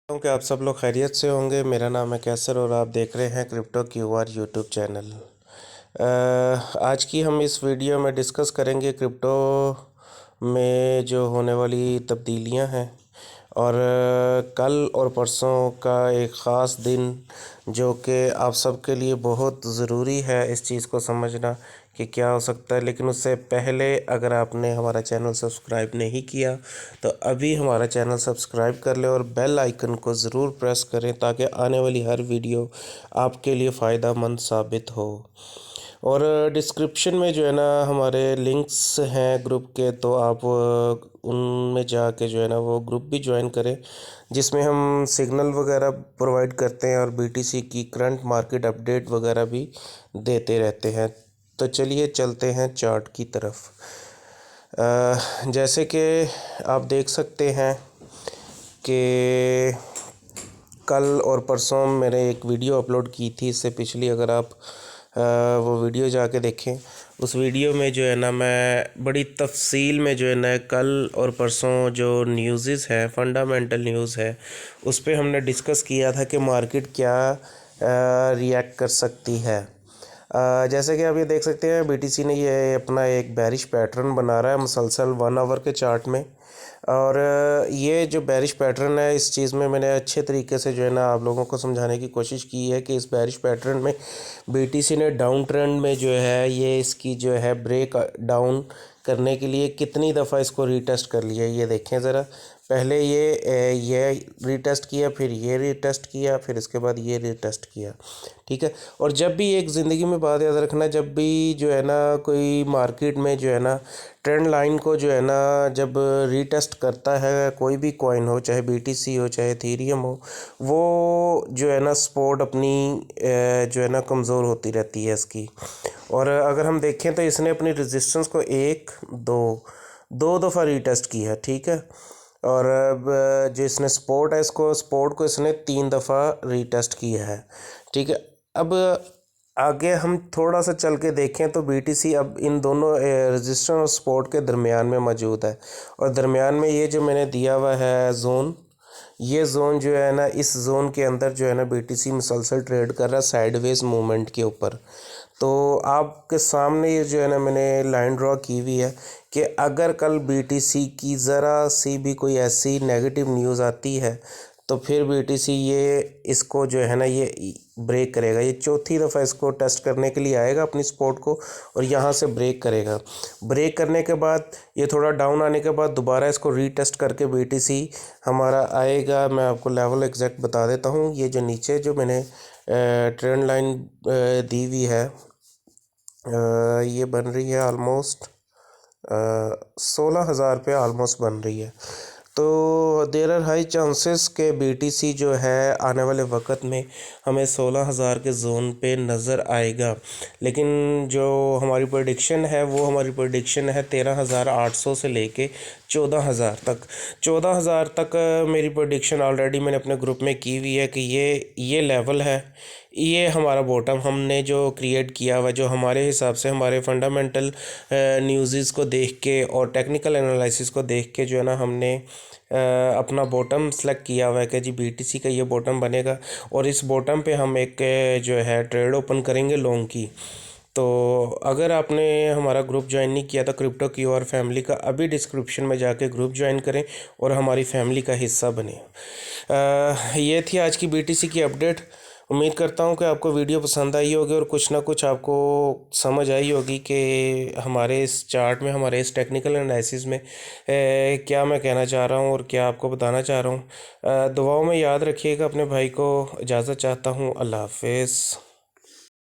हूँ कि आप सब लोग खैरियत से होंगे। मेरा नाम है कैसर और आप देख रहे हैं क्रिप्टो क्यूआर यूट्यूब चैनल। आज की हम इस वीडियो में डिस्कस करेंगे क्रिप्टो में जो होने वाली तब्दीलियां हैं और कल और परसों का एक ख़ास दिन जो कि आप सबके लिए बहुत ज़रूरी है इस चीज़ को समझना कि क्या हो सकता है। लेकिन उससे पहले अगर आपने हमारा चैनल सब्सक्राइब नहीं किया तो अभी हमारा चैनल सब्सक्राइब कर लें और बेल आइकन को ज़रूर प्रेस करें ताकि आने वाली हर वीडियो आपके लिए फ़ायदा मंद साबित हो। और डिस्क्रिप्शन में जो है ना हमारे लिंक्स हैं ग्रुप के, तो आप उनमें जाके जो है ना वो ग्रुप भी ज्वाइन करें जिसमें हम सिग्नल वगैरह प्रोवाइड करते हैं और बीटीसी की करंट मार्केट अपडेट वगैरह भी देते रहते हैं। तो चलिए चलते हैं चार्ट की तरफ। जैसे कि आप देख सकते हैं कि कल और परसों मैंने एक वीडियो अपलोड की थी, इससे पिछली अगर आप वो वीडियो जाके देखें, उस वीडियो में जो है ना मैं बड़ी तफसील में जो है ना कल और परसों जो न्यूज़ है, फंडामेंटल न्यूज़ है, उस पर हमने डिस्कस किया था कि मार्केट क्या रिएक्ट कर सकती है। जैसे कि आप ये देख सकते हैं बीटीसी ने ये अपना एक बेरिश पैटर्न बना रहा है मुसलसल 1 आवर के चार्ट में। और ये जो बेरिश पैटर्न है, इस चीज़ में मैंने अच्छे तरीके से जो है ना आप लोगों को समझाने की कोशिश की है कि इस बेरिश पैटर्न में बीटीसी ने डाउन ट्रेंड में जो है ये इसकी जो है ब्रेक डाउन करने के लिए कितनी दफ़ा इसको रीटेस्ट कर लिया। ये देखें ज़रा, पहले ये रीटेस्ट किया, फिर ये रीटेस्ट किया, फिर इसके बाद ये रीटेस्ट किया, ठीक है। और जब भी एक ज़िंदगी में बात याद रखना, जब भी जो है ना कोई मार्केट में जो है ना ट्रेंड लाइन को जो है ना जब रीटेस्ट करता है कोई भी कॉइन हो, चाहे बीटीसी हो चाहे इथेरियम हो, वो जो है ना सपोर्ट अपनी जो है ना कमज़ोर होती रहती है इसकी। और अगर हम देखें तो इसने अपनी रेजिस्टेंस को दो दफ़ा रीटेस्ट किया, ठीक है। और अब जो इसने सपोर्ट को इसने 3 दफ़ा रीटेस्ट किया है, ठीक है। अब आगे हम थोड़ा सा चल के देखें तो बीटीसी अब इन दोनों रेजिस्टेंस और सपोर्ट के दरमियान में मौजूद है। और दरमियान में ये जो मैंने दिया हुआ है जोन, ये जोन जो है ना, इस जोन के अंदर जो है ना बीटीसी मुसलसल ट्रेड कर रहा है साइडवेज मूवमेंट के ऊपर। तो आपके सामने ये जो है ना मैंने लाइन ड्रॉ की हुई है कि अगर कल बीटीसी की ज़रा सी भी कोई ऐसी नेगेटिव न्यूज़ आती है तो फिर बीटीसी ये इसको जो है ना ये ब्रेक करेगा। ये चौथी दफ़ा इसको टेस्ट करने के लिए आएगा अपनी सपोर्ट को और यहाँ से ब्रेक करेगा। ब्रेक करने के बाद ये थोड़ा डाउन आने के बाद दोबारा इसको रीटेस्ट करके बीटीसी हमारा आएगा। मैं आपको लेवल एग्जैक्ट बता देता हूँ। ये जो नीचे जो मैंने ट्रेंड लाइन दी हुई है, ये बन रही है ऑलमोस्ट 16,000 पे ऑलमोस्ट बन रही है। तो देर आर हाई चांसेस के बीटीसी जो है आने वाले वक्त में हमें 16,000 के जोन पे नज़र आएगा। लेकिन जो हमारी प्रेडिक्शन है वो हमारी प्रेडिक्शन है 13,800 से लेके 14,000 तक। 14,000 तक मेरी प्रेडिक्शन ऑलरेडी मैंने अपने ग्रुप में की हुई है कि ये लेवल है, ये हमारा बॉटम हमने जो क्रिएट किया हुआ, जो हमारे हिसाब से हमारे फंडामेंटल न्यूज़ को देख के और टेक्निकल एनालिसिस को देख के जो है ना हमने अपना बॉटम सेलेक्ट किया हुआ है कि जी बीटीसी का ये बॉटम बनेगा और इस बॉटम पे हम एक जो है ट्रेड ओपन करेंगे लॉन्ग की। तो अगर आपने हमारा ग्रुप ज्वाइन नहीं किया तो क्रिप्टो क्यूआर फैमिली का अभी डिस्क्रिप्शन में जाके ग्रुप ज्वाइन करें और हमारी फैमिली का हिस्सा बने। ये थी आज की बीटीसी की अपडेट। उम्मीद करता हूँ कि आपको वीडियो पसंद आई होगी और कुछ ना कुछ आपको समझ आई होगी कि हमारे इस चार्ट में, हमारे इस टेक्निकल एनालिसिस में क्या मैं कहना चाह रहा हूँ और क्या आपको बताना चाह रहा हूँ। दुआओं में याद रखिएगा अपने भाई को। इजाज़त चाहता हूँ। अल्लाह हाफ़िज़।